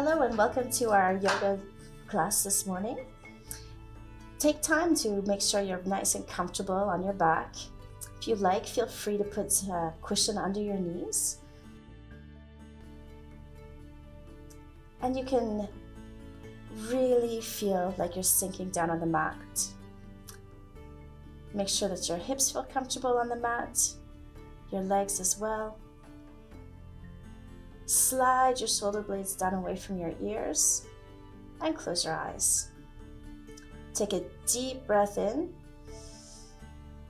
Hello and welcome to our yoga class this morning. Take time to make sure you're nice and comfortable on your back. If you like, feel free to put a cushion under your knees. And you can really feel like you're sinking down on the mat. Make sure that your hips feel comfortable on the mat, your legs as well. Slide your shoulder blades down away from your ears and close your eyes. Take a deep breath in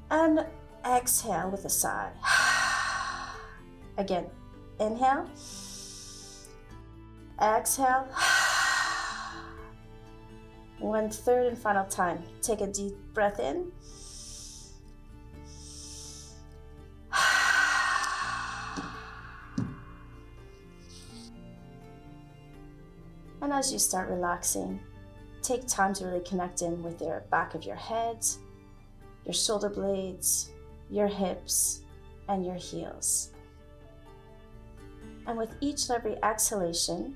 and exhale with a sigh. Again, inhale, exhale. One third and final time. Take a deep breath in. And as you start relaxing, take time to really connect in with the back of your head, your shoulder blades, your hips, and your heels. And with each and every exhalation,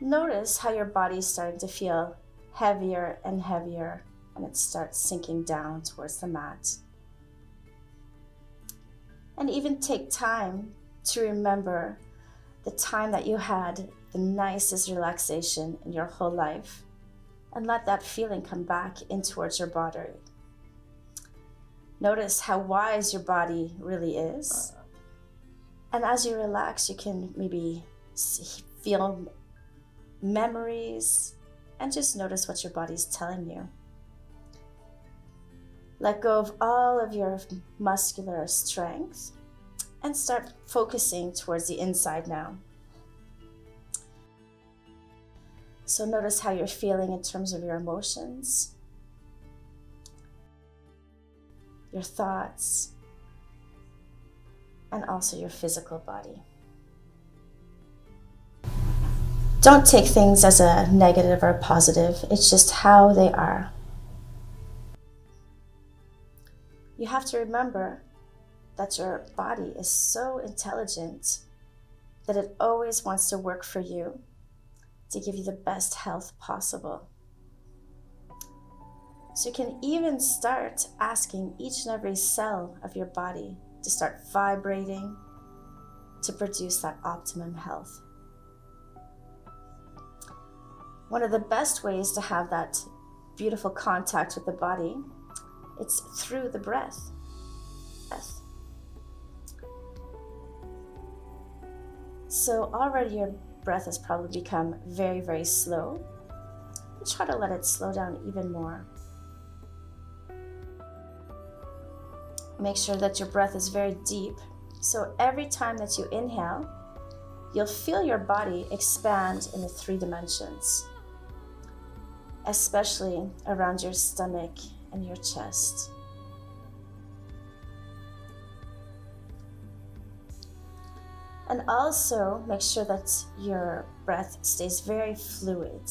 notice how your body is starting to feel heavier and heavier, and it starts sinking down towards the mat. And even take time to remember the time that you had the nicest relaxation in your whole life, and let that feeling come back in towards your body. Notice how wise your body really is. And as you relax, you can maybe feel memories and just notice what your body's telling you. Let go of all of your muscular strength and start focusing towards the inside now. So notice how you're feeling in terms of your emotions, your thoughts, and also your physical body. Don't take things as a negative or a positive, it's just how they are. You have to remember that your body is so intelligent that it always wants to work for you to give you the best health possible. So you can even start asking each and every cell of your body to start vibrating to produce that optimum health. One of the best ways to have that beautiful contact with the body, it's through the breath. So already your breath has probably become very, very slow. Try to let it slow down even more. Make sure that your breath is very deep. So every time that you inhale, you'll feel your body expand in the 3 dimensions, especially around your stomach and your chest. And also make sure that your breath stays very fluid.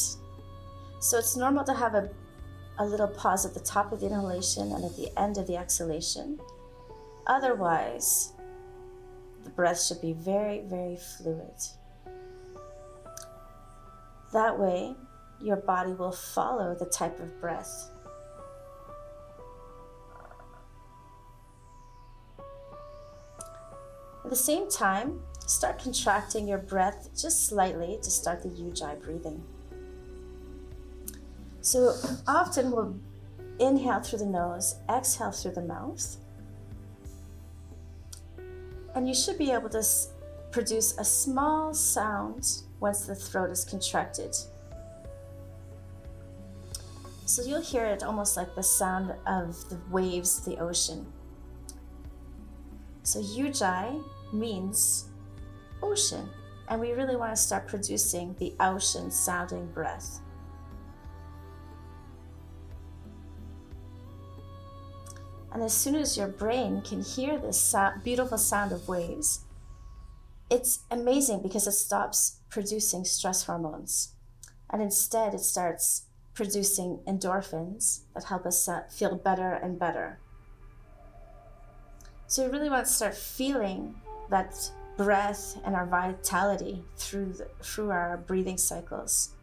So it's normal to have a little pause at the top of the inhalation and at the end of the exhalation. Otherwise, the breath should be very, very fluid. That way, your body will follow the type of breath. At the same time, start contracting your breath just slightly to start the Ujjayi breathing. So often we'll inhale through the nose, exhale through the mouth. And you should be able to produce a small sound once the throat is contracted. So you'll hear it almost like the sound of the waves of the ocean. So Ujjayi means ocean, and we really want to start producing the ocean sounding breath. And as soon as your brain can hear this beautiful sound of waves, it's amazing because it stops producing stress hormones, and instead it starts producing endorphins that help us feel better and better. So you really want to start feeling that breath and our vitality through our breathing cycles.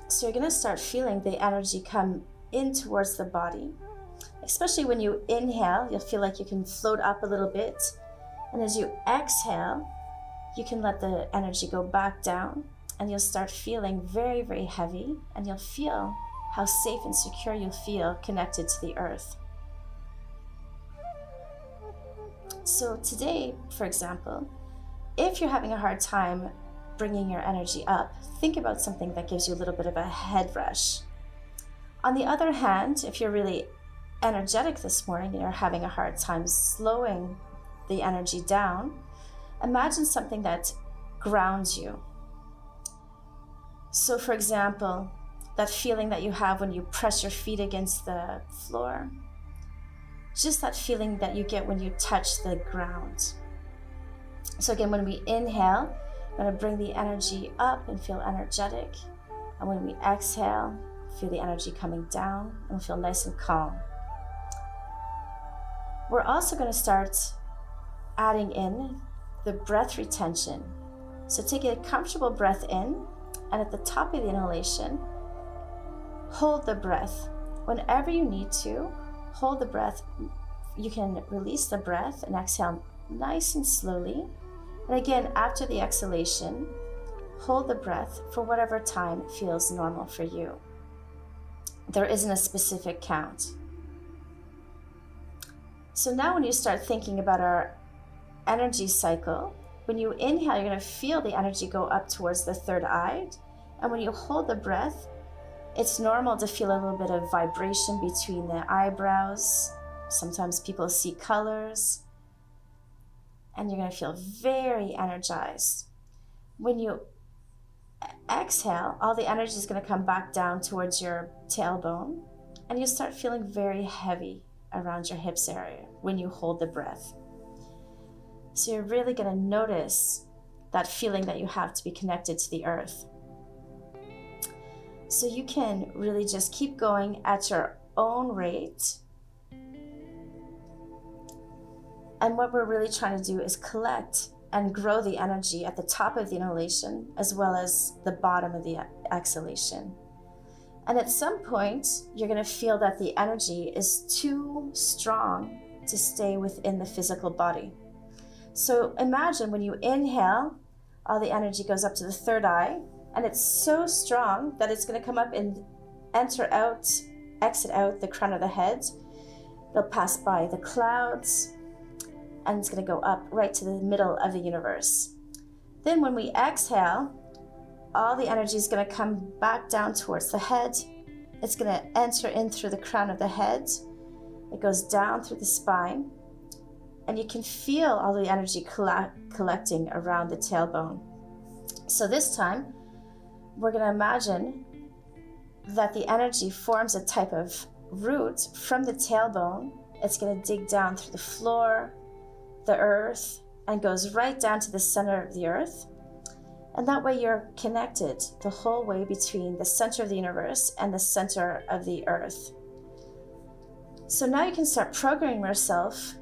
So you're going to start feeling the energy come in towards the body. Especially when you inhale, you'll feel like you can float up a little bit. And as you exhale, you can let the energy go back down, and you'll start feeling very, very heavy, and you'll feel how safe and secure you'll feel connected to the earth. So today, for example, if you're having a hard time bringing your energy up, think about something that gives you a little bit of a head rush. On the other hand, if you're really energetic this morning and you're having a hard time slowing the energy down, imagine something that grounds you. So for example, that feeling that you have when you press your feet against the floor, just that feeling that you get when you touch the ground. So again, when we inhale, we're going to bring the energy up and feel energetic. And when we exhale, feel the energy coming down and feel nice and calm. We're also going to start adding in the breath retention. So take a comfortable breath in, and at the top of the inhalation, hold the breath. Whenever you need to, hold the breath. You can release the breath and exhale nice and slowly. And again, after the exhalation, hold the breath for whatever time feels normal for you. There isn't a specific count. So now when you start thinking about our energy cycle, when you inhale, you're going to feel the energy go up towards the third eye. And when you hold the breath, it's normal to feel a little bit of vibration between the eyebrows. Sometimes people see colors. And you're going to feel very energized. When you exhale, all the energy is going to come back down towards your tailbone. And you start feeling very heavy around your hips area when you hold the breath. So you're really going to notice that feeling that you have to be connected to the earth. So you can really just keep going at your own rate. And what we're really trying to do is collect and grow the energy at the top of the inhalation as well as the bottom of the exhalation. And at some point, you're going to feel that the energy is too strong to stay within the physical body. So imagine when you inhale, all the energy goes up to the third eye, and it's so strong that it's going to come up and exit out the crown of the head. It'll pass by the clouds, and it's going to go up right to the middle of the universe. Then when we exhale, all the energy is going to come back down towards the head. It's going to enter in through the crown of the head. It goes down through the spine. And you can feel all the energy collecting around the tailbone. So this time, we're going to imagine that the energy forms a type of root from the tailbone. It's going to dig down through the floor, the earth, and goes right down to the center of the earth. And that way you're connected the whole way between the center of the universe and the center of the earth. So now you can start programming yourself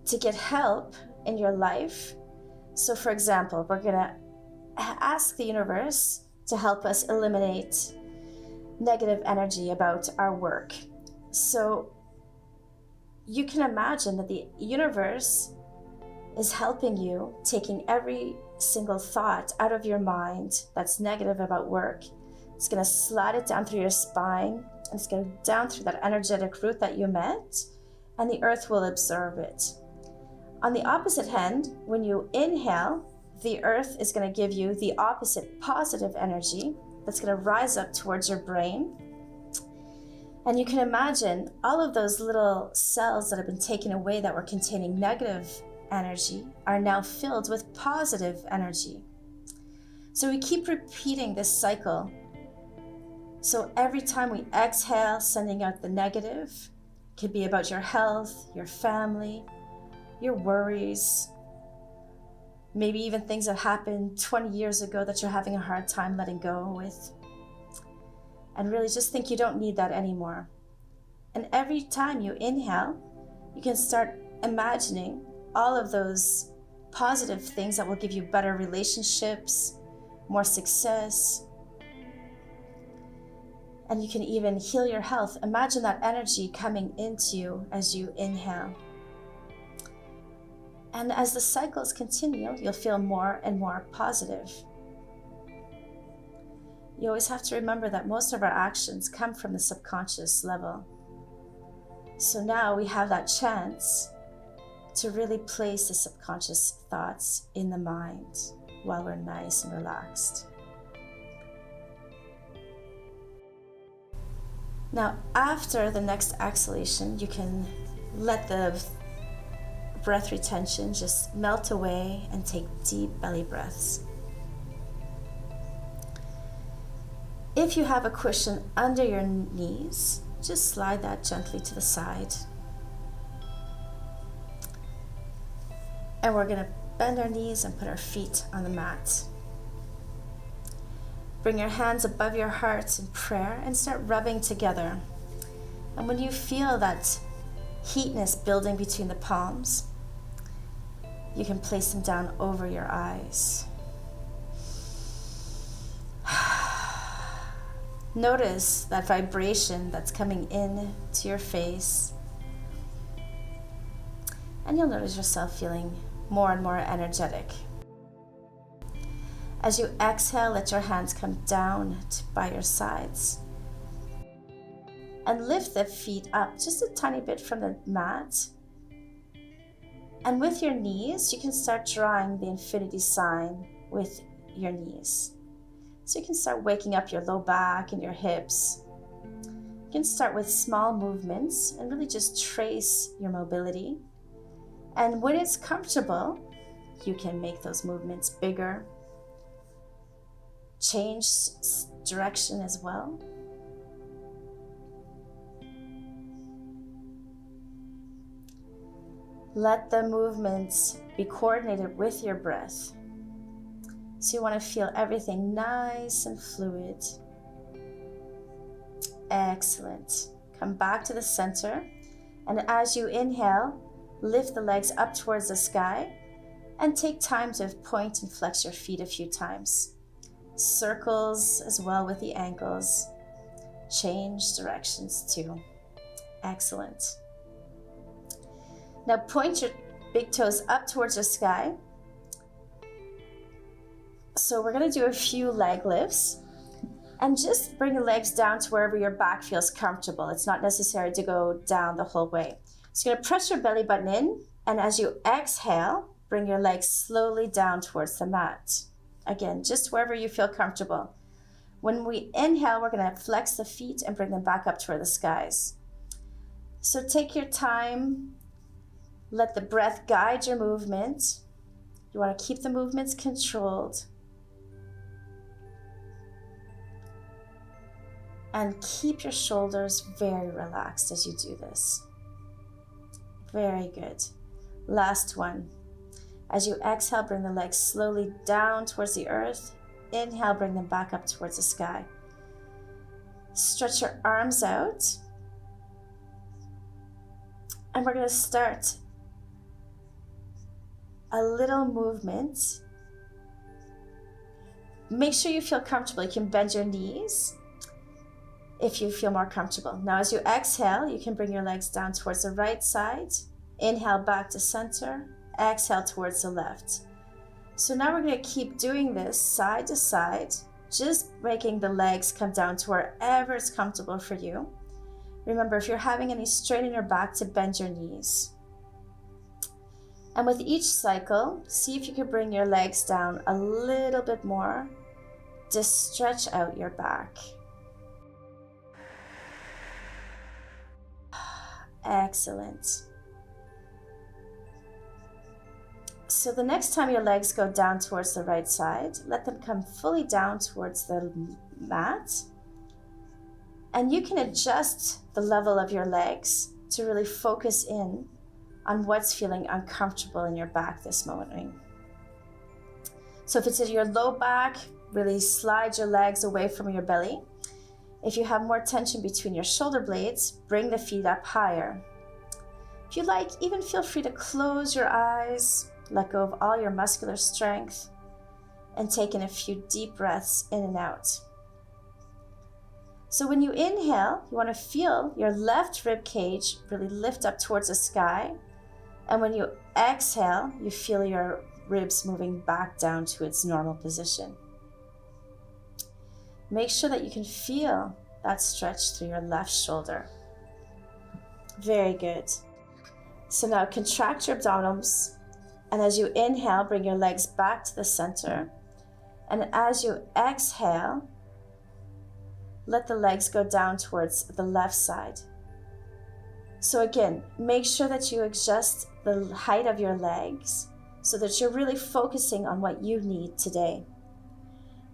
to get help in your life. So for example, we're going to ask the universe to help us eliminate negative energy about our work. So you can imagine that the universe is helping you, taking every single thought out of your mind that's negative about work. It's going to slide it down through your spine, and it's going down through that energetic root that you met, and the earth will absorb it. On the opposite hand, when you inhale, the earth is going to give you the opposite positive energy that's going to rise up towards your brain. And you can imagine all of those little cells that have been taken away that were containing negative energy are now filled with positive energy. So we keep repeating this cycle. So every time we exhale, sending out the negative, it could be about your health, your family, your worries, maybe even things that happened 20 years ago that you're having a hard time letting go with. And really just think you don't need that anymore. And every time you inhale, you can start imagining all of those positive things that will give you better relationships, more success, and you can even heal your health. Imagine that energy coming into you as you inhale. And as the cycles continue, you'll feel more and more positive. You always have to remember that most of our actions come from the subconscious level. So now we have that chance to really place the subconscious thoughts in the mind while we're nice and relaxed. Now, after the next exhalation, you can let the breath retention just melt away and take deep belly breaths. If you have a cushion under your knees, just slide that gently to the side. And we're going to bend our knees and put our feet on the mat. Bring your hands above your heart in prayer and start rubbing together. And when you feel that heatness building between the palms, you can place them down over your eyes. Notice that vibration that's coming in to your face, and you'll notice yourself feeling more and more energetic. As you exhale, let your hands come down by your sides and lift the feet up just a tiny bit from the mat. And with your knees, you can start drawing the infinity sign with your knees. So you can start waking up your low back and your hips. You can start with small movements and really just trace your mobility. And when it's comfortable, you can make those movements bigger, change direction as well. Let the movements be coordinated with your breath. So you want to feel everything nice and fluid. Excellent. Come back to the center. And as you inhale, lift the legs up towards the sky and take time to point and flex your feet a few times. Circles as well with the ankles. Change directions too. Excellent. Now point your big toes up towards the sky. So we're going to do a few leg lifts and just bring the legs down to wherever your back feels comfortable. It's not necessary to go down the whole way. So you're going to press your belly button in, and as you exhale, bring your legs slowly down towards the mat. Again, just wherever you feel comfortable. When we inhale, we're going to flex the feet and bring them back up toward the skies. So take your time. Let the breath guide your movement. You want to keep the movements controlled. And keep your shoulders very relaxed as you do this. Very good. Last one. As you exhale, bring the legs slowly down towards the earth. Inhale, bring them back up towards the sky. Stretch your arms out. And we're going to start a little movement. Make sure you feel comfortable. You can bend your knees if you feel more comfortable. Now as you exhale, you can bring your legs down towards the right side. Inhale back to center. Exhale towards the left. So now we're going to keep doing this side to side, just making the legs come down to wherever it's comfortable for you. Remember, if you're having any strain in your back, to bend your knees. And with each cycle, see if you can bring your legs down a little bit more. Just stretch out your back. Excellent. So the next time your legs go down towards the right side, let them come fully down towards the mat. And you can adjust the level of your legs to really focus in on what's feeling uncomfortable in your back this morning. So if it's in your low back, really slide your legs away from your belly. If you have more tension between your shoulder blades, bring the feet up higher. If you like, even feel free to close your eyes, let go of all your muscular strength, and take in a few deep breaths in and out. So when you inhale, you want to feel your left rib cage really lift up towards the sky. And when you exhale, you feel your ribs moving back down to its normal position. Make sure that you can feel that stretch through your left shoulder. Very good. So now contract your abdominals, and as you inhale, bring your legs back to the center. And as you exhale, let the legs go down towards the left side. So again, make sure that you adjust the height of your legs so that you're really focusing on what you need today.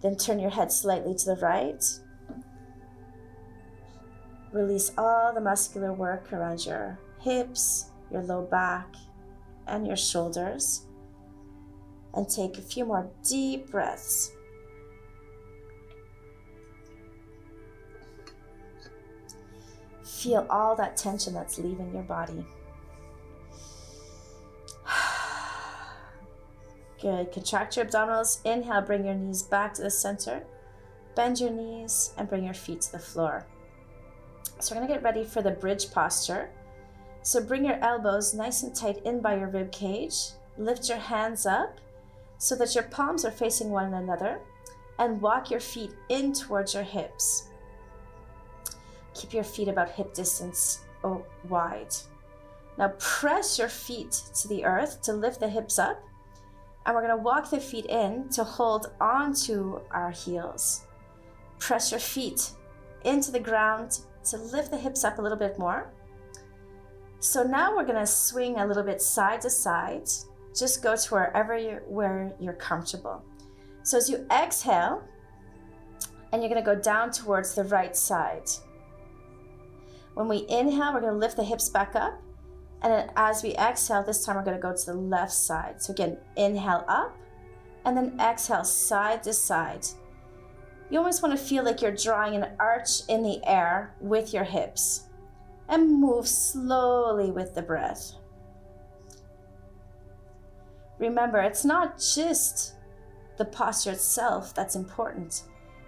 Then turn your head slightly to the right. Release all the muscular work around your hips, your low back, and your shoulders. And take a few more deep breaths. Feel all that tension that's leaving your body. Good. Contract your abdominals. Inhale, bring your knees back to the center. Bend your knees and bring your feet to the floor. So we're going to get ready for the bridge posture. So bring your elbows nice and tight in by your rib cage. Lift your hands up so that your palms are facing one another, and walk your feet in towards your hips. Keep your feet about hip distance wide. Now press your feet to the earth to lift the hips up, and we're going to walk the feet in to hold onto our heels. Press your feet into the ground to lift the hips up a little bit more. So now we're going to swing a little bit side to side. Just go to where you're comfortable. So as you exhale, and you're going to go down towards the right side. When we inhale, we're going to lift the hips back up. And then as we exhale, this time we're going to go to the left side. So again, inhale up, and then exhale side to side. You almost want to feel like you're drawing an arch in the air with your hips. And move slowly with the breath. Remember, it's not just the posture itself that's important.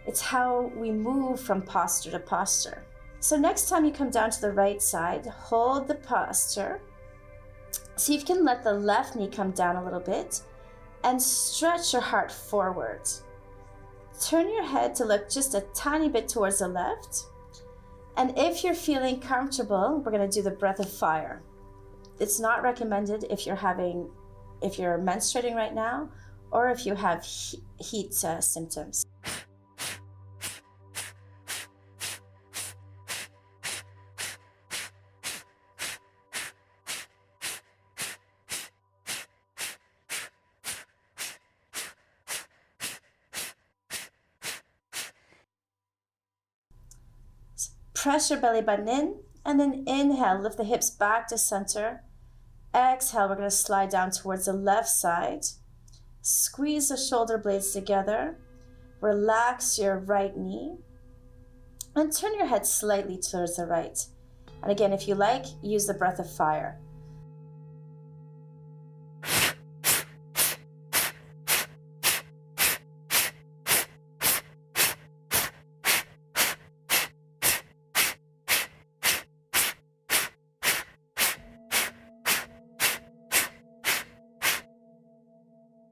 It's how we move from posture to posture. So next time you come down to the right side, hold the posture. See if you can let the left knee come down a little bit and stretch your heart forward. Turn your head to look just a tiny bit towards the left. And if you're feeling comfortable, we're going to do the breath of fire. It's not recommended if you're menstruating right now, or if you have heat symptoms. Press your belly button in, and then inhale, lift the hips back to center. Exhale, we're going to slide down towards the left side. Squeeze the shoulder blades together. Relax your right knee. And turn your head slightly towards the right. And again, if you like, use the breath of fire.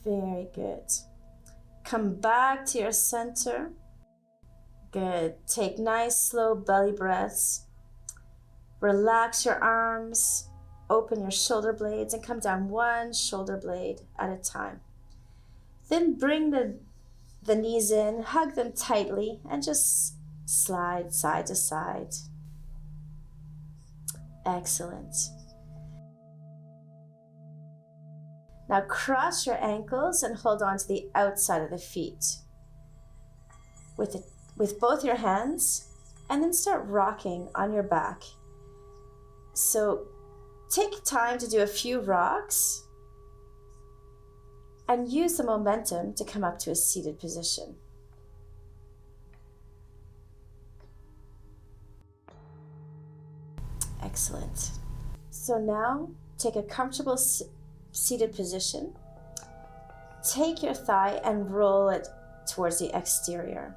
Very good. Come back to your center. Good. Take nice, slow belly breaths. Relax your arms. Open your shoulder blades and come down one shoulder blade at a time. Then bring the knees in, hug them tightly, and just slide side to side. Excellent. Now cross your ankles and hold on to the outside of the feet with both your hands, and then start rocking on your back. So take time to do a few rocks and use the momentum to come up to a seated position. Excellent. So now take a comfortable seated position. Take your thigh and roll it towards the exterior.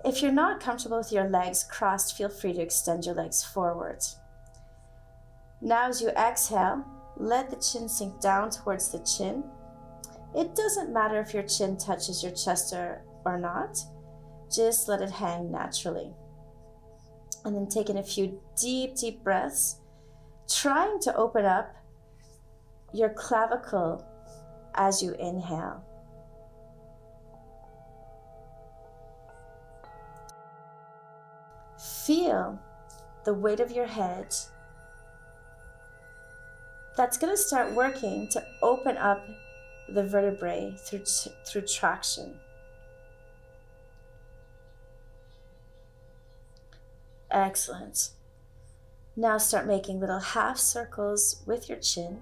If you're not comfortable with your legs crossed, feel free to extend your legs forward. Now as you exhale, let the chin sink down towards the chin. It doesn't matter if your chin touches your chest or not. Just let it hang naturally. And then taking a few deep, deep breaths, trying to open up your clavicle as you inhale. Feel the weight of your head. That's going to start working to open up the vertebrae through traction. Excellent. Now start making little half circles with your chin.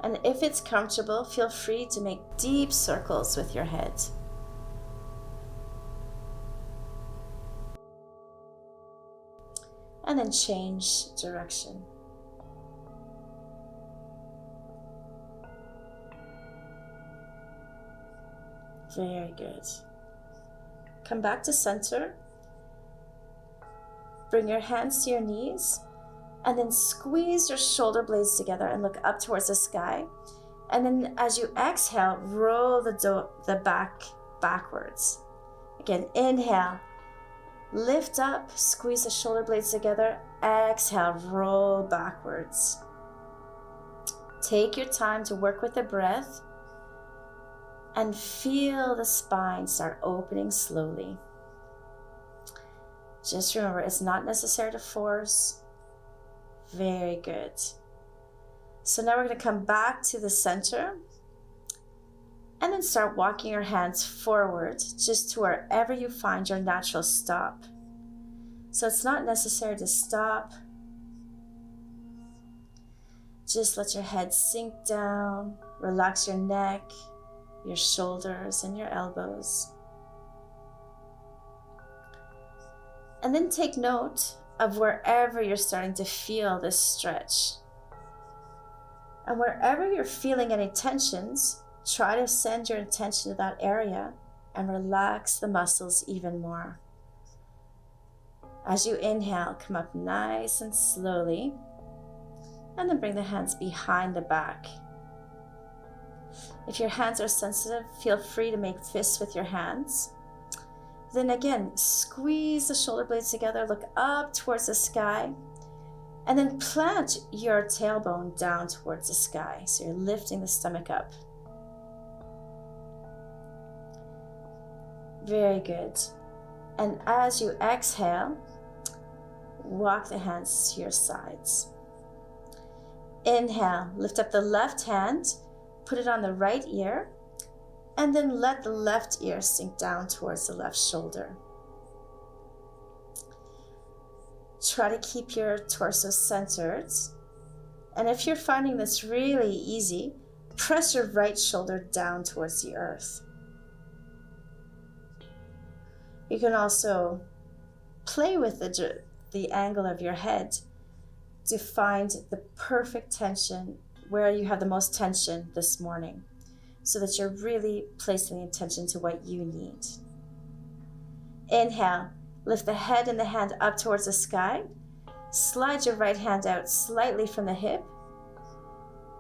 And if it's comfortable, feel free to make deep circles with your head. And then change direction. Very good. Come back to center. Bring your hands to your knees. And then squeeze your shoulder blades together and look up towards the sky. And then as you exhale, roll the back backwards. Again, inhale, lift up, squeeze the shoulder blades together. Exhale, roll backwards. Take your time to work with the breath and feel the spine start opening slowly. Just remember, it's not necessary to force. Very good. So now we're going to come back to the center and then start walking your hands forward just to wherever you find your natural stop. So it's not necessary to stop. Just let your head sink down, relax your neck, your shoulders, and your elbows. And then take note of wherever you're starting to feel this stretch. And wherever you're feeling any tensions, try to send your attention to that area and relax the muscles even more. As you inhale, come up nice and slowly, and then bring the hands behind the back. If your hands are sensitive, feel free to make fists with your hands. Then again, squeeze the shoulder blades together, look up towards the sky, and then plant your tailbone down towards the sky. So you're lifting the stomach up. Very good. And as you exhale, walk the hands to your sides. Inhale, lift up the left hand, put it on the right ear, and then let the left ear sink down towards the left shoulder. Try to keep your torso centered. And if you're finding this really easy, press your right shoulder down towards the earth. You can also play with the angle of your head to find the perfect tension where you have the most tension this morning, so that you're really placing the attention to what you need. Inhale, lift the head and the hand up towards the sky. Slide your right hand out slightly from the hip.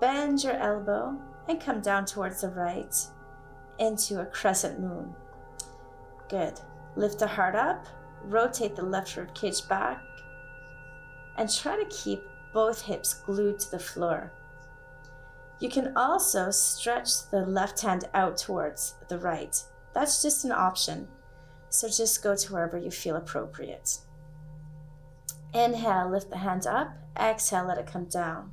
Bend your elbow and come down towards the right into a crescent moon. Good. Lift the heart up, rotate the left rib cage back, and try to keep both hips glued to the floor. You can also stretch the left hand out towards the right. That's just an option. So just go to wherever you feel appropriate. Inhale, lift the hand up. Exhale, let it come down.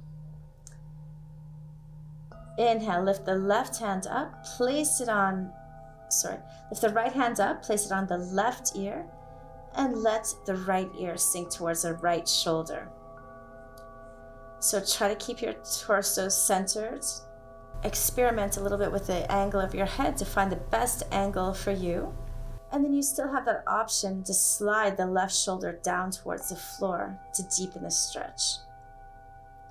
Inhale, lift the left hand up. Lift the right hand up, place it on the left ear, and let the right ear sink towards the right shoulder. So try to keep your torso centered experiment a little bit with the angle of your head to find the best angle for you. And then you still have that option to slide the left shoulder down towards the floor to deepen the stretch.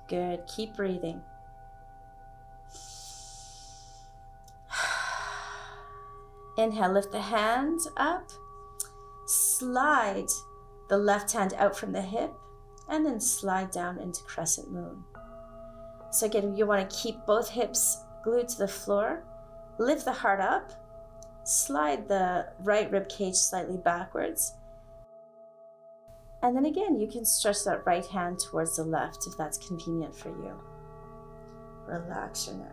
Good, keep breathing. Inhale, lift the hand up, slide the left hand out from the hip, and then slide down into crescent moon. So again, you want to keep both hips glued to the floor, lift the heart up, slide the right rib cage slightly backwards, and then again, you can stretch that right hand towards the left if that's convenient for you. Relax your neck.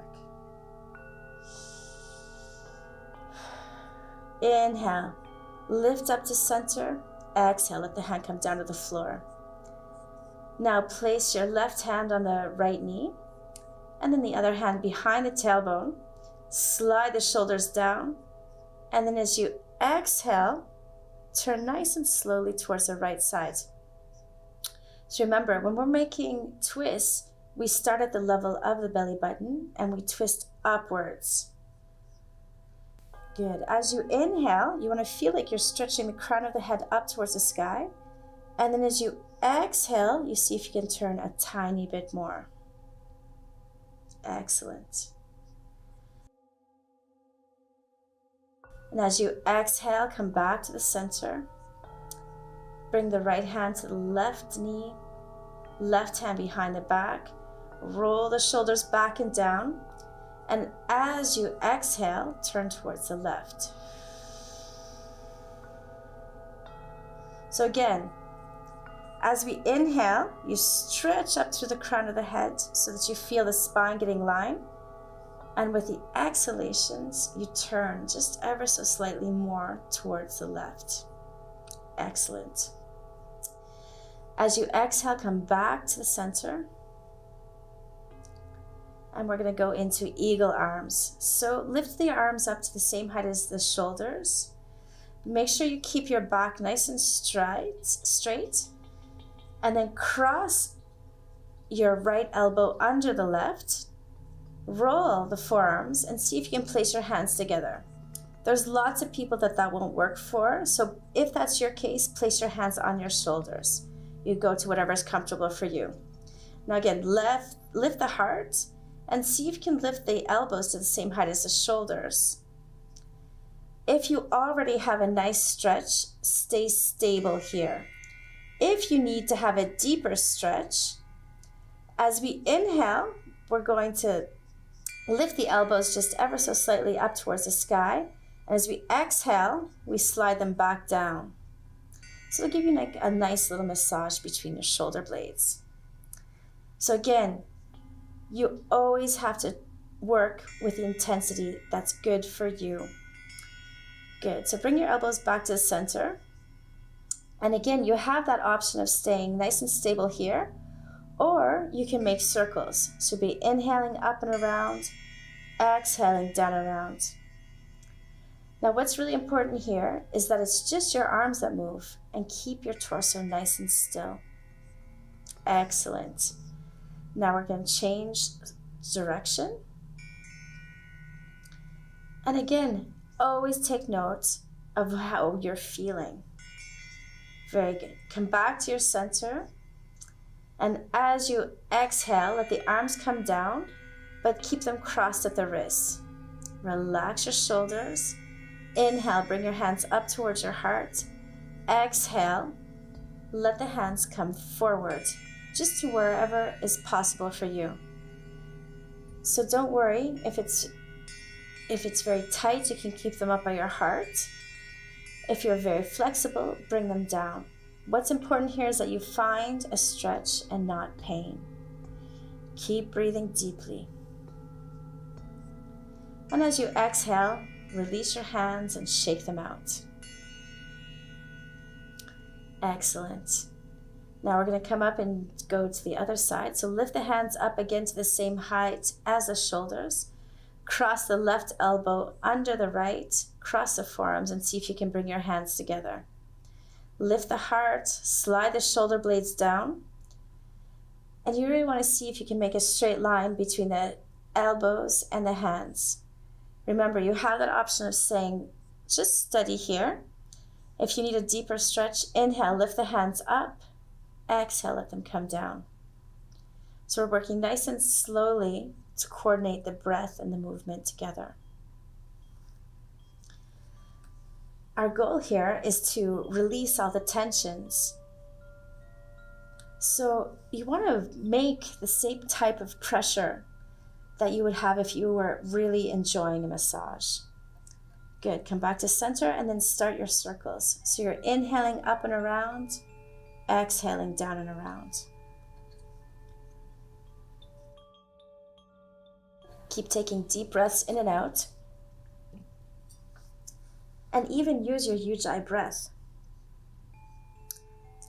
Inhale, lift up to center. Exhale, let the hand come down to the floor. Now place your left hand on the right knee, and then the other hand behind the tailbone. Slide the shoulders down, and then as you exhale, turn nice and slowly towards the right side. So remember, when we're making twists, we start at the level of the belly button and we twist upwards. Good. As you inhale, you want to feel like you're stretching the crown of the head up towards the sky. And then as you exhale, you see if you can turn a tiny bit more. Excellent. And as you exhale, come back to the center. Bring the right hand to the left knee, left hand behind the back. Roll the shoulders back and down. And as you exhale, turn towards the left. So again, as we inhale, you stretch up through the crown of the head so that you feel the spine getting lined. And with the exhalations, you turn just ever so slightly more towards the left. Excellent. As you exhale, come back to the center. And we're going to go into eagle arms. So lift the arms up to the same height as the shoulders. Make sure you keep your back nice and straight. And then cross your right elbow under the left. Roll the forearms and see if you can place your hands together. There's lots of people that won't work for. So if that's your case, place your hands on your shoulders. You go to whatever is comfortable for you. Now again, lift the heart. And see if you can lift the elbows to the same height as the shoulders. If you already have a nice stretch, stay stable here. If you need to have a deeper stretch, as we inhale, we're going to lift the elbows just ever so slightly up towards the sky. And as we exhale, we slide them back down. So it'll give you like a nice little massage between your shoulder blades. So again, you always have to work with the intensity that's good for you. Good. So bring your elbows back to the center. And again, you have that option of staying nice and stable here, or you can make circles. So be inhaling up and around, exhaling down and around. Now, what's really important here is that it's just your arms that move, and keep your torso nice and still. Excellent. Now we're going to change direction. And again, always take note of how you're feeling. Very good. Come back to your center. And as you exhale, let the arms come down, but keep them crossed at the wrists. Relax your shoulders. Inhale, bring your hands up towards your heart. Exhale, let the hands come forward, just to wherever is possible for you. So don't worry if it's very tight, you can keep them up by your heart. If you're very flexible, bring them down. What's important here is that you find a stretch and not pain. Keep breathing deeply. And as you exhale, release your hands and shake them out. Excellent. Now we're going to come up and go to the other side. So lift the hands up again to the same height as the shoulders. Cross the left elbow under the right. Cross the forearms and see if you can bring your hands together. Lift the heart. Slide the shoulder blades down. And you really want to see if you can make a straight line between the elbows, and the hands. Remember, you have that option of saying, just steady here. If you need a deeper stretch, inhale, lift the hands up. Exhale, let them come down. So we're working nice and slowly to coordinate the breath and the movement together. Our goal here is to release all the tensions. So you want to make the same type of pressure that you would have if you were really enjoying a massage. Good, come back to center and then start your circles. So you're inhaling up and around, exhaling down and around. Keep taking deep breaths in and out. And even use your Ujjayi breath.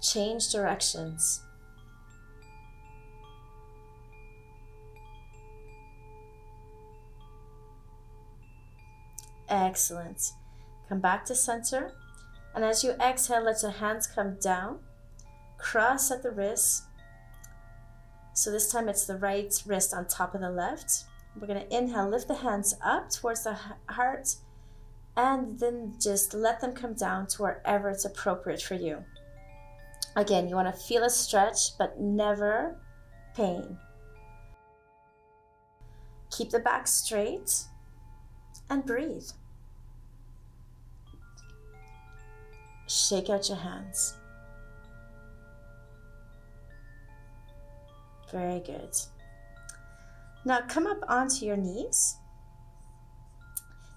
Change directions. Excellent. Come back to center. And as you exhale, let your hands come down. Cross at the wrists. So this time it's the right wrist on top of the left. We're going to inhale, lift the hands up towards the heart, and then just let them come down to wherever it's appropriate for you. Again, you want to feel a stretch, but never pain. Keep the back straight and breathe. Shake out your hands. Very good. Now come up onto your knees.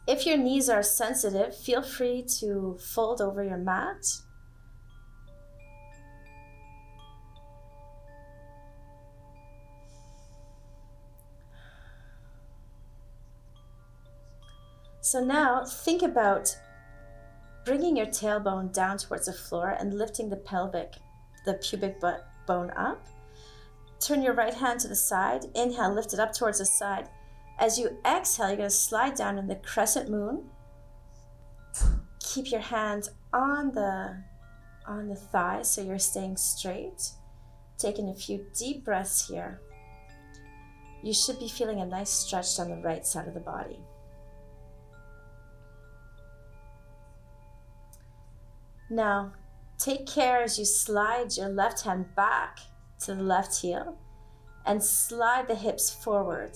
If your knees are sensitive, feel free to fold over your mat. So now think about bringing your tailbone down towards the floor and lifting the pubic bone up. Turn your right hand to the side. Inhale, lift it up towards the side. As you exhale, you're going to slide down in the crescent moon. Keep your hand on the thigh so you're staying straight. Taking a few deep breaths here. You should be feeling a nice stretch down the right side of the body. Now, take care as you slide your left hand back to the left heel and slide the hips forward.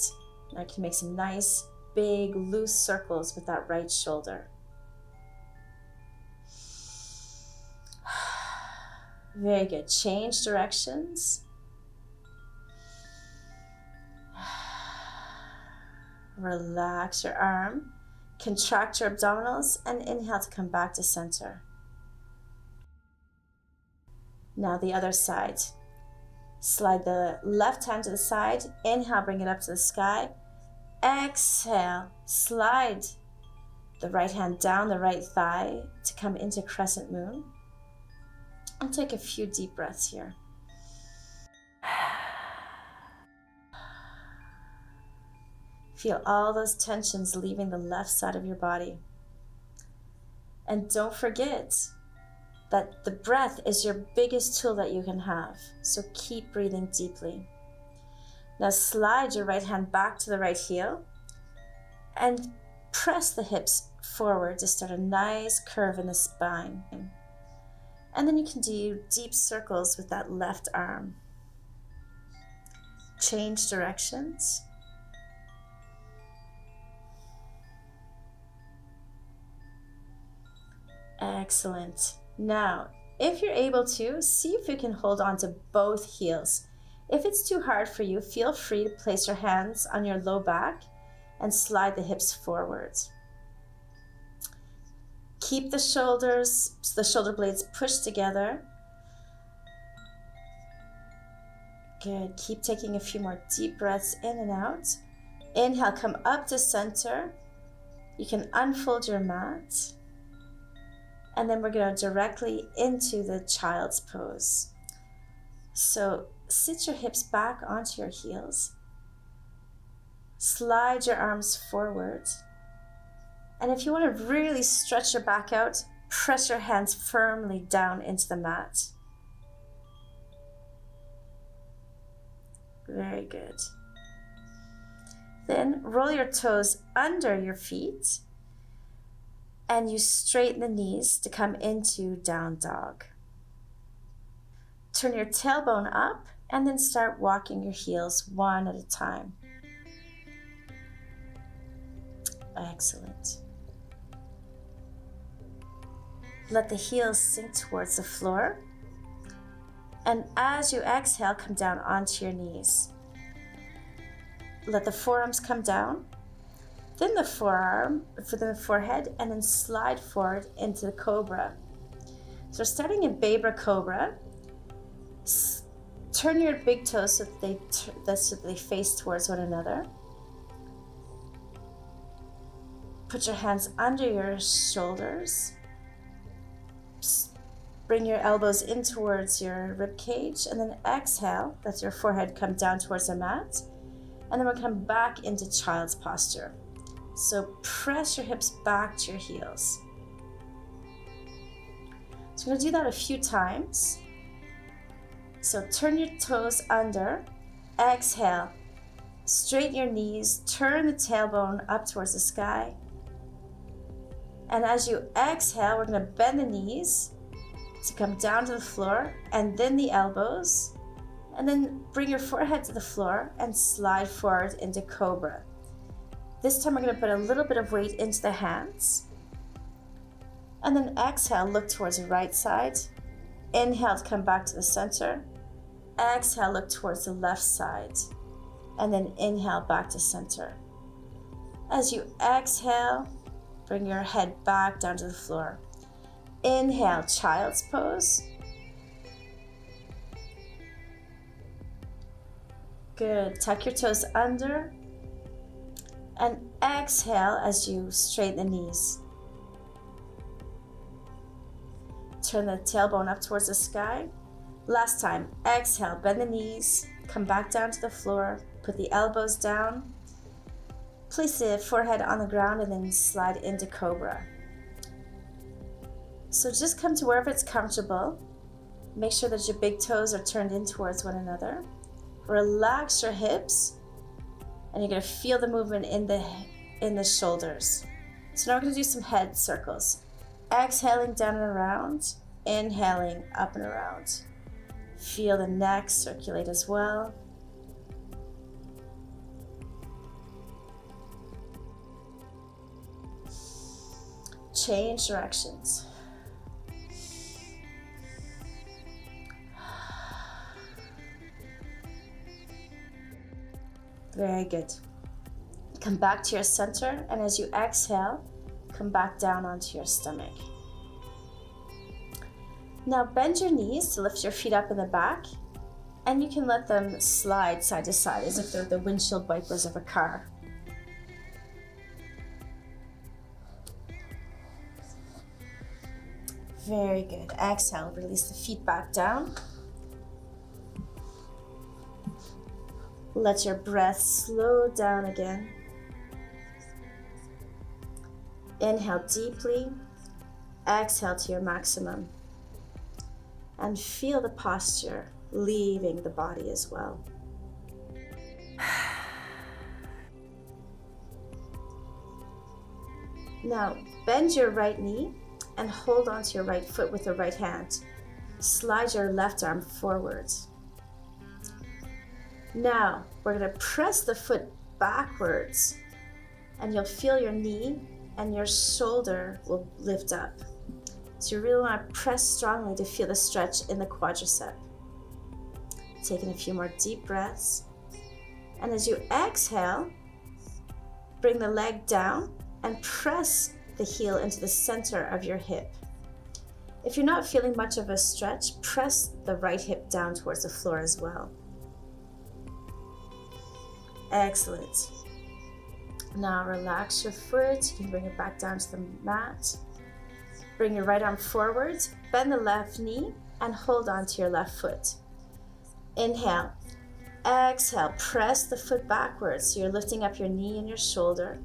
Now you can make some nice, big, loose circles with that right shoulder. Very good. Change directions. Relax your arm. Contract your abdominals and inhale to come back to center. Now the other side. Slide the left hand to the side. Inhale, bring it up to the sky. Exhale, slide the right hand down the right thigh to come into crescent moon. And take a few deep breaths here. Feel all those tensions leaving the left side of your body. And don't forget that the breath is your biggest tool that you can have. So keep breathing deeply. Now slide your right hand back to the right heel and press the hips forward to start a nice curve in the spine. And then you can do deep circles with that left arm. Change directions. Excellent. Now, if you're able to, see if you can hold on to both heels. If it's too hard for you, feel free to place your hands on your low back and slide the hips forward. Keep the shoulder blades pushed together. Good. Keep taking a few more deep breaths in and out. Inhale, come up to center. You can unfold your mat. And then we're going to directly into the child's pose. So sit your hips back onto your heels. Slide your arms forward. And if you want to really stretch your back out, press your hands firmly down into the mat. Very good. Then roll your toes under your feet and you straighten the knees to come into down dog. Turn your tailbone up and then start walking your heels one at a time. Excellent. Let the heels sink towards the floor. And as you exhale, come down onto your knees. Let the forearms come down, then the forehead, and then slide forward into the cobra. So we're starting in Babra Cobra. Turn your big toes so that they face towards one another. Put your hands under your shoulders. Bring your elbows in towards your rib cage, and then exhale, let your forehead come down towards the mat. And then we'll come back into child's posture. So press your hips back to your heels. So we're going to do that a few times. So turn your toes under, exhale, straighten your knees, turn the tailbone up towards the sky. And as you exhale, we're going to bend the knees to come down to the floor, and then the elbows, and then bring your forehead to the floor and slide forward into cobra. This time we're going to put a little bit of weight into the hands, and then exhale, look towards the right side. Inhale to come back to the center. Exhale, look towards the left side, and then inhale back to center. As you exhale, bring your head back down to the floor. Inhale, child's pose. Good. Tuck your toes under. And exhale as you straighten the knees. Turn the tailbone up towards the sky. Last time. Exhale, bend the knees. Come back down to the floor. Put the elbows down. Place the forehead on the ground and then slide into cobra. So just come to wherever it's comfortable. Make sure that your big toes are turned in towards one another. Relax your hips, and you're going to feel the movement in the shoulders. So now we're going to do some head circles. Exhaling down and around, inhaling up and around. Feel the neck circulate as well. Change directions. Very good. Come back to your center, and as you exhale, come back down onto your stomach. Now bend your knees to lift your feet up in the back, and you can let them slide side to side as if they're the windshield wipers of a car. Very good. Exhale, release the feet back down. Let your breath slow down again. Inhale deeply. Exhale to your maximum. And feel the posture leaving the body as well. Now, bend your right knee and hold onto your right foot with your right hand. Slide your left arm forwards. Now, we're going to press the foot backwards, and you'll feel your knee and your shoulder will lift up. So you really want to press strongly to feel the stretch in the quadricep. Taking a few more deep breaths. And as you exhale, bring the leg down and press the heel into the center of your hip. If you're not feeling much of a stretch, press the right hip down towards the floor as well. Excellent. Now relax your foot. You can bring it back down to the mat. Bring your right arm forward, bend the left knee, and hold on to your left foot. Inhale. Exhale, press the foot backwards so you're lifting up your knee and your shoulder.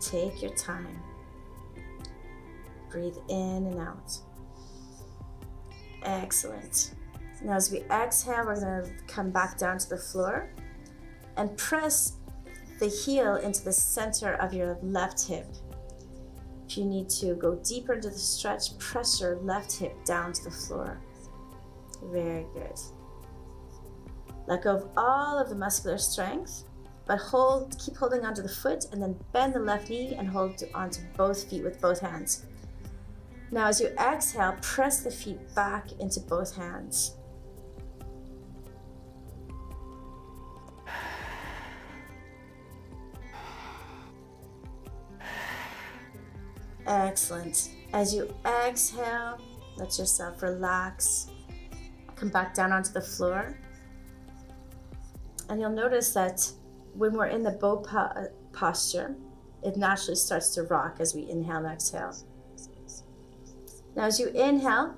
Take your time. Breathe in and out. Excellent. Now as we exhale, we're going to come back down to the floor. and press the heel into the center of your left hip. If you need to go deeper into the stretch, press your left hip down to the floor. Very good. Let go of all of the muscular strength, but keep holding onto the foot, and then bend the left knee and hold onto both feet with both hands. Now as you exhale, press the feet back into both hands. Excellent. As you exhale, let yourself relax. Come back down onto the floor. And you'll notice that when we're in the bow posture, it naturally starts to rock as we inhale and exhale. Now as you inhale,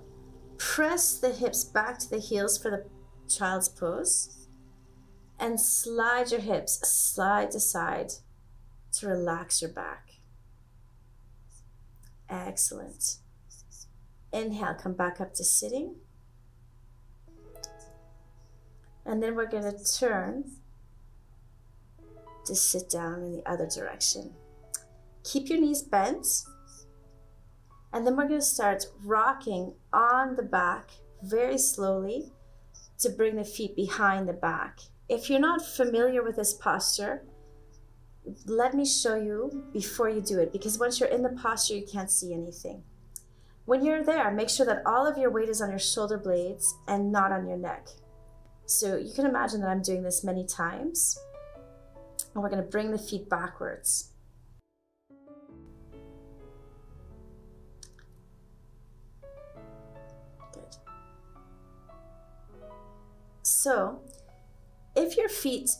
press the hips back to the heels for the child's pose and slide your hips side to side to relax your back. Excellent. Inhale, come back up to sitting. And then we're going to turn to sit down in the other direction. Keep your knees bent. And then we're going to start rocking on the back very slowly to bring the feet behind the back. If you're not familiar with this posture, let me show you before you do it, because once you're in the posture, you can't see anything. When you're there, make sure that all of your weight is on your shoulder blades and not on your neck. So you can imagine that I'm doing this many times. And we're going to bring the feet backwards. Good. So, if your feet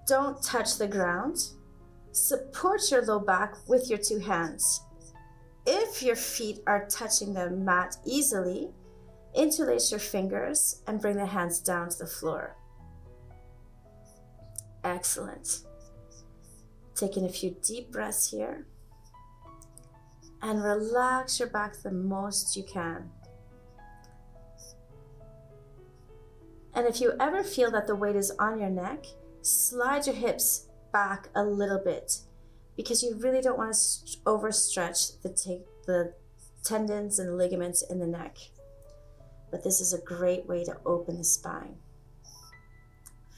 don't touch the ground, support your low back with your two hands. If your feet are touching the mat easily, interlace your fingers and bring the hands down to the floor. Excellent. Taking a few deep breaths here and relax your back the most you can. And if you ever feel that the weight is on your neck, slide your hips back a little bit, because you really don't want to overstretch the tendons and ligaments in the neck. But this is a great way to open the spine.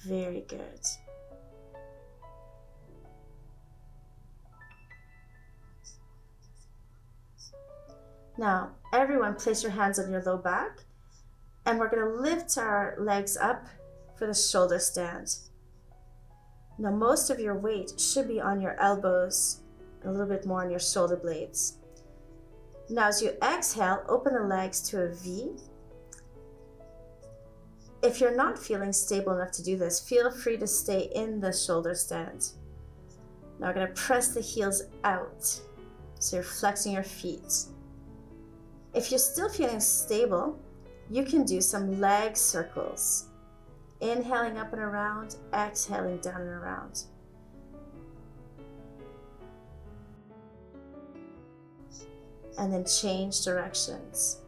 Very good. Now, everyone place your hands on your low back, and we're going to lift our legs up for the shoulder stand. Now, most of your weight should be on your elbows, a little bit more on your shoulder blades. Now, as you exhale, open the legs to a V. If you're not feeling stable enough to do this, feel free to stay in the shoulder stand. Now, we're going to press the heels out, so you're flexing your feet. If you're still feeling stable, you can do some leg circles. Inhaling up and around, exhaling down and around. And then change directions.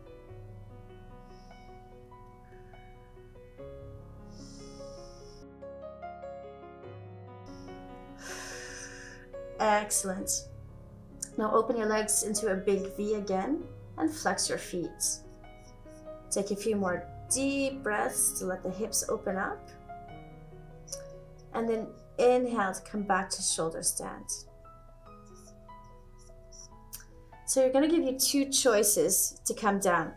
Excellent. Now open your legs into a big V again and flex your feet. Take a few more deep breaths to let the hips open up. And then inhale to come back to shoulder stand. So you're going to give you two choices to come down.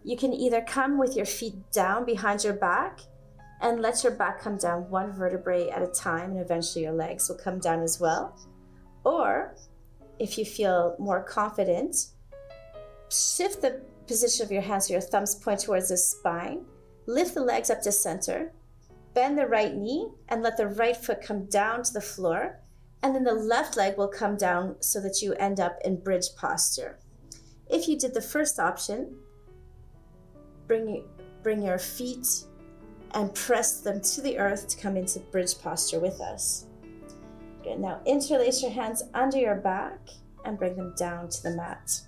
You can either come with your feet down behind your back and let your back come down one vertebrae at a time, and eventually your legs will come down as well. Or if you feel more confident, shift the position of your hands so your thumbs point towards the spine. Lift the legs up to center. Bend the right knee and let the right foot come down to the floor. And then the left leg will come down so that you end up in bridge posture. If you did the first option, bring your feet and press them to the earth to come into bridge posture with us. Good. Now interlace your hands under your back and bring them down to the mat.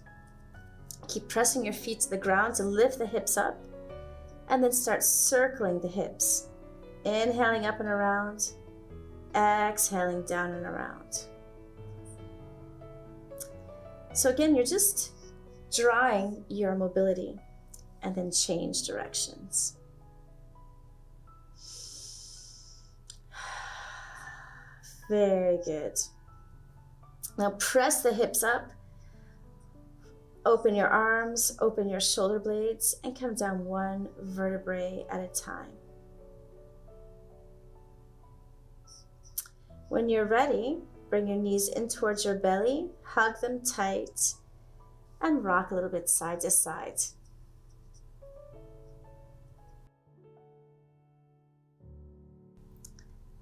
Keep pressing your feet to the ground to lift the hips up, and then start circling the hips. Inhaling up and around, exhaling down and around. So again, you're just drawing your mobility and then change directions. Very good. Now press the hips up, open your arms, open your shoulder blades, and come down one vertebrae at a time. When you're ready, bring your knees in towards your belly, hug them tight, and rock a little bit side to side.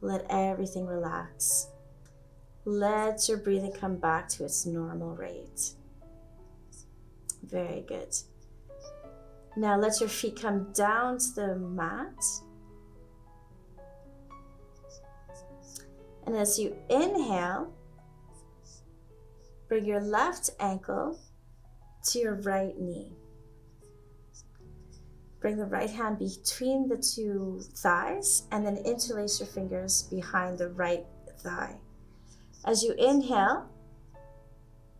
Let everything relax. Let your breathing come back to its normal rate. Very good. Now let your feet come down to the mat. And as you inhale, bring your left ankle to your right knee. Bring the right hand between the two thighs and then interlace your fingers behind the right thigh. As you inhale,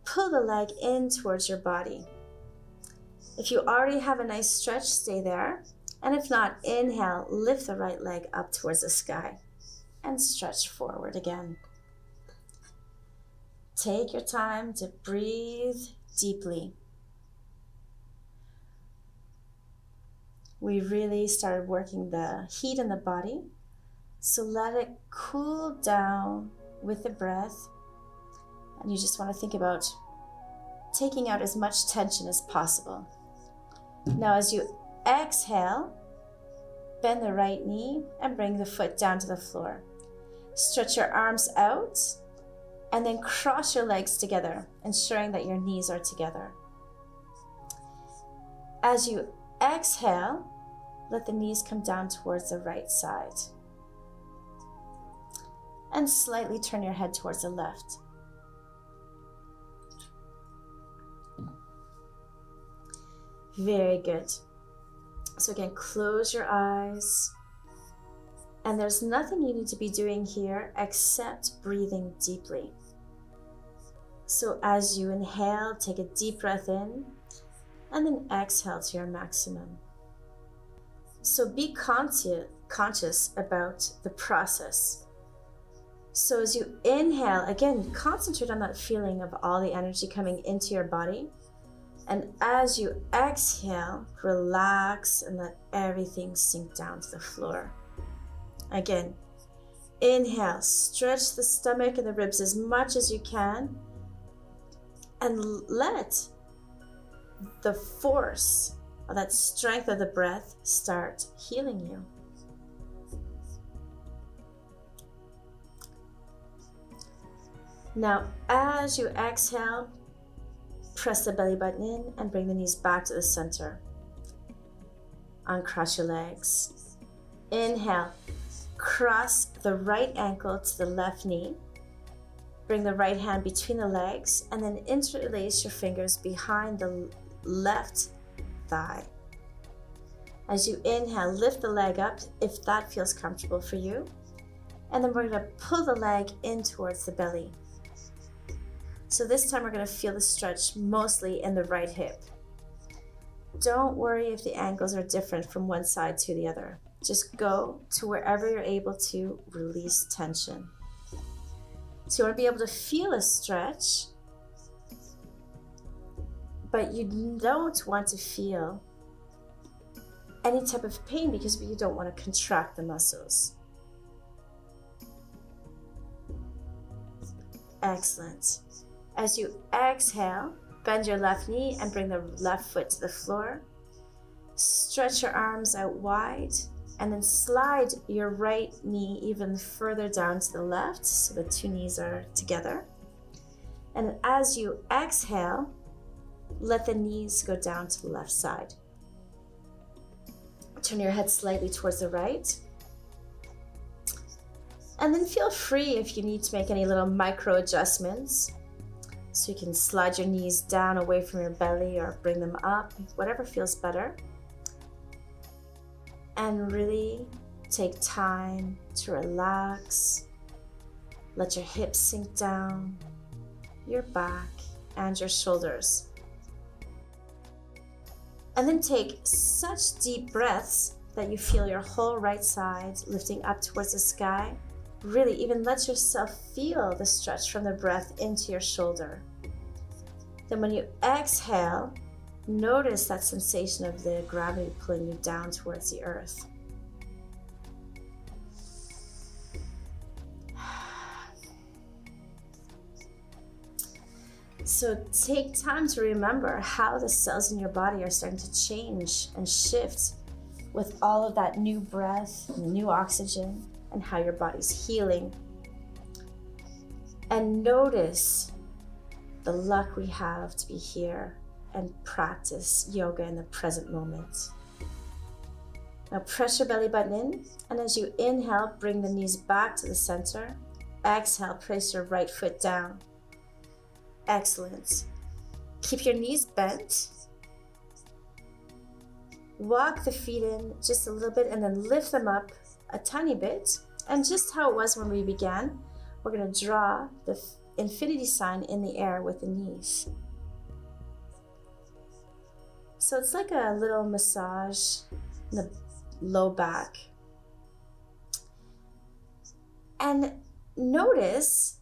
pull the leg in towards your body. If you already have a nice stretch, stay there. And if not, inhale, lift the right leg up towards the sky and stretch forward again. Take your time to breathe deeply. We really started working the heat in the body, so let it cool down with the breath. And you just want to think about taking out as much tension as possible. Now as you exhale, bend the right knee and bring the foot down to the floor. Stretch your arms out and then cross your legs together, ensuring that your knees are together. As you exhale, let the knees come down towards the right side. And slightly turn your head towards the left. Very good. So again, close your eyes. And there's nothing you need to be doing here except breathing deeply. So as you inhale, take a deep breath in, and then exhale to your maximum. So be conscious about the process. So as you inhale, again, concentrate on that feeling of all the energy coming into your body. And as you exhale, relax and let everything sink down to the floor. Again, inhale, stretch the stomach and the ribs as much as you can, and let the force of that strength of the breath start healing you. Now, as you exhale, press the belly button in and bring the knees back to the center. Uncross your legs. Inhale, cross the right ankle to the left knee. Bring the right hand between the legs and then interlace your fingers behind the left thigh. As you inhale, lift the leg up if that feels comfortable for you. And then we're going to pull the leg in towards the belly. So this time we're going to feel the stretch mostly in the right hip. Don't worry if the angles are different from one side to the other. Just go to wherever you're able to release tension. So you want to be able to feel a stretch, but you don't want to feel any type of pain because you don't want to contract the muscles. Excellent. As you exhale, bend your left knee and bring the left foot to the floor. Stretch your arms out wide and then slide your right knee even further down to the left so the two knees are together. And as you exhale, let the knees go down to the left side. Turn your head slightly towards the right. And then feel free if you need to make any little micro adjustments. So you can slide your knees down away from your belly or bring them up, whatever feels better. And really take time to relax Let your hips sink down, your back, and your shoulders. And then take such deep breaths that you feel your whole right side lifting up towards the sky. Really, even let yourself feel the stretch from the breath into your shoulder. Then when you exhale, notice that sensation of the gravity pulling you down towards the earth. So take time to remember how the cells in your body are starting to change and shift with all of that new breath and new oxygen, and how your body's healing. And notice the luck we have to be here and practice yoga in the present moment. Now press your belly button in, and as you inhale, bring the knees back to the center. Exhale, place your right foot down. Excellent. Keep your knees bent. Walk the feet in just a little bit and then lift them up a tiny bit. And just how it was when we began, we're going to draw the infinity sign in the air with the knees. So it's like a little massage in the low back. And notice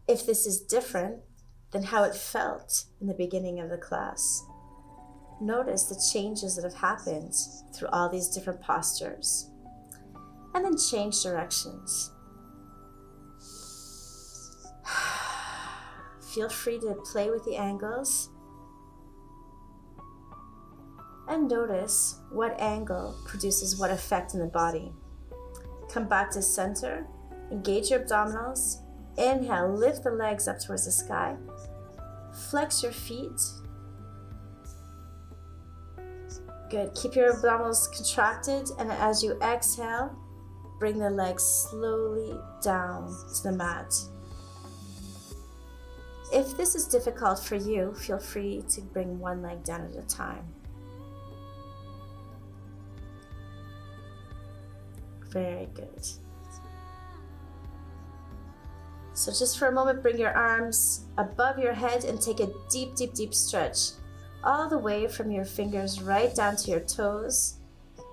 if this is different than how it felt in the beginning of the class. Notice the changes that have happened through all these different postures. And then change directions. Feel free to play with the angles. And notice what angle produces what effect in the body. Come back to center. Engage your abdominals. Inhale, lift the legs up towards the sky. Flex your feet. Good. Keep your abdominals contracted, and as you exhale, bring the legs slowly down to the mat. If this is difficult for you, feel free to bring one leg down at a time. Very good. So just for a moment, bring your arms above your head and take a deep, deep, deep stretch. All the way from your fingers right down to your toes,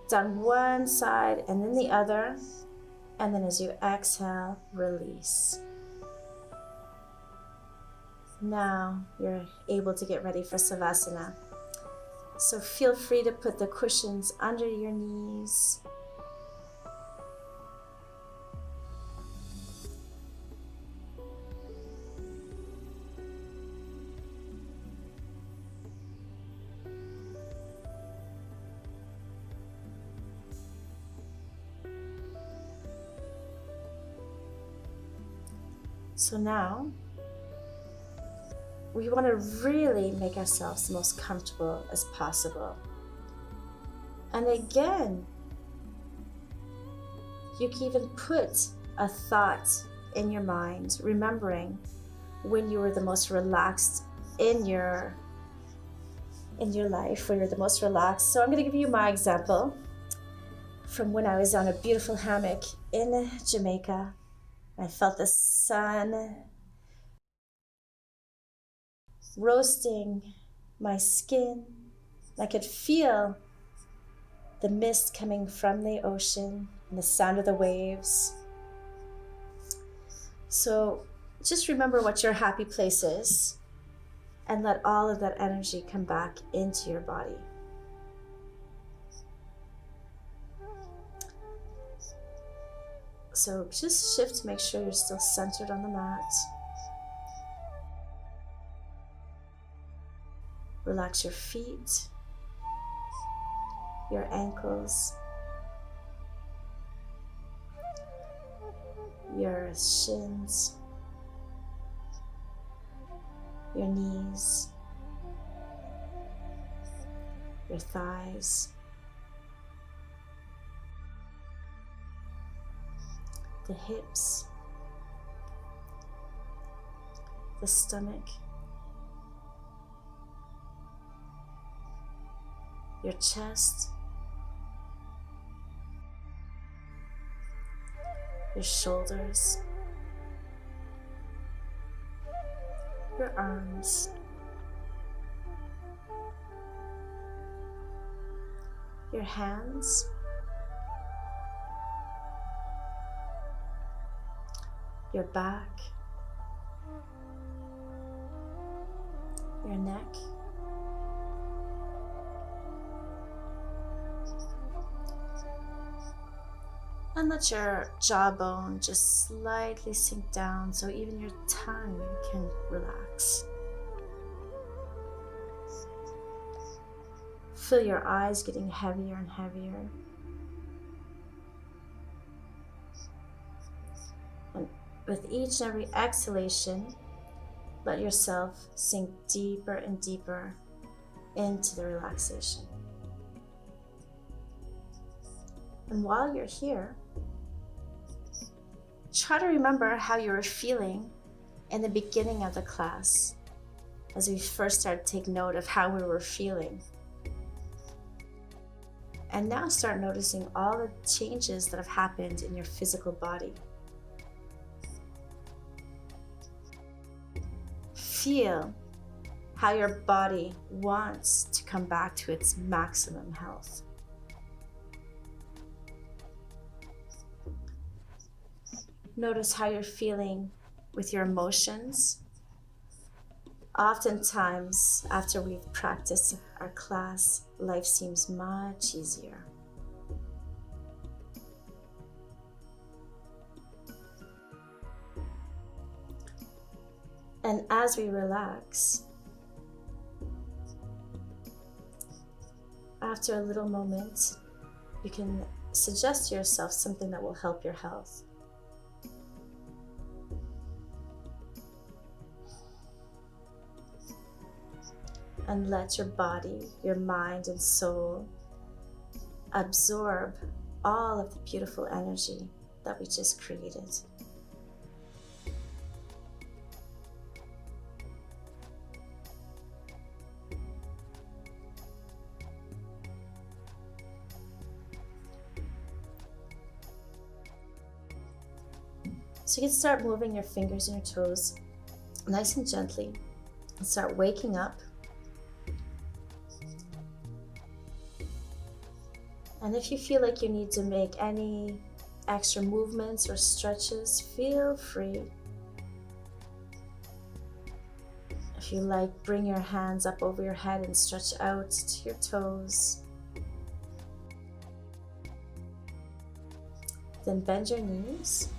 down one side and then the other, and then as you exhale, release. Now you're able to get ready for Savasana. So feel free to put the cushions under your knees. So now, we want to really make ourselves the most comfortable as possible. And again, you can even put a thought in your mind, remembering when you were the most relaxed in your life, when you're the most relaxed. So I'm going to give you my example from when I was on a beautiful hammock in Jamaica. I felt the sun roasting my skin. I could feel the mist coming from the ocean and the sound of the waves. So just remember what your happy place is and let all of that energy come back into your body. So just shift to make sure you're still centered on the mat. Relax your feet, your ankles, your shins, your knees, your thighs, the hips, the stomach, your chest, your shoulders, your arms, your hands, your back, your neck, and let your jawbone just slightly sink down so even your tongue can relax. Feel your eyes getting heavier and heavier. And with each and every exhalation, let yourself sink deeper and deeper into the relaxation. And while you're here, try to remember how you were feeling in the beginning of the class, as we first started to take note of how we were feeling. And now start noticing all the changes that have happened in your physical body. Feel how your body wants to come back to its maximum health. Notice how you're feeling with your emotions. Oftentimes, after we've practiced our class, life seems much easier. And as we relax, after a little moment, you can suggest to yourself something that will help your health. And let your body, your mind and soul absorb all of the beautiful energy that we just created. So you can start moving your fingers and your toes nice and gently and start waking up. And if you feel like you need to make any extra movements or stretches, feel free. If you like, bring your hands up over your head and stretch out to your toes. Then bend your knees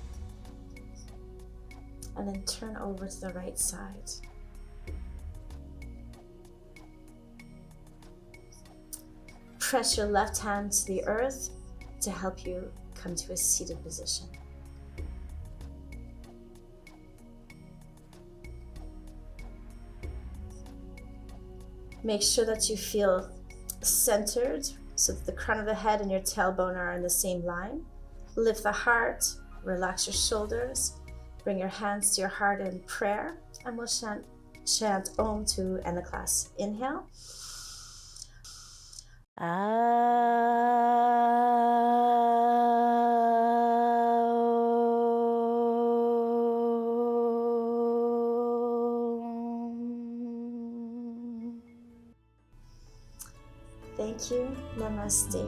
and then turn over to the right side. Press your left hand to the earth to help you come to a seated position. Make sure that you feel centered so that the crown of the head and your tailbone are in the same line. Lift the heart, relax your shoulders, bring your hands to your heart in prayer, and we'll chant Om to end the class. Inhale. Thank you. Namaste.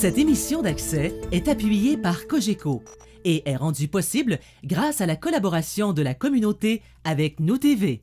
Cette émission d'Accès est appuyée par Cogeco et est rendue possible grâce à la collaboration de la communauté avec Nous TV.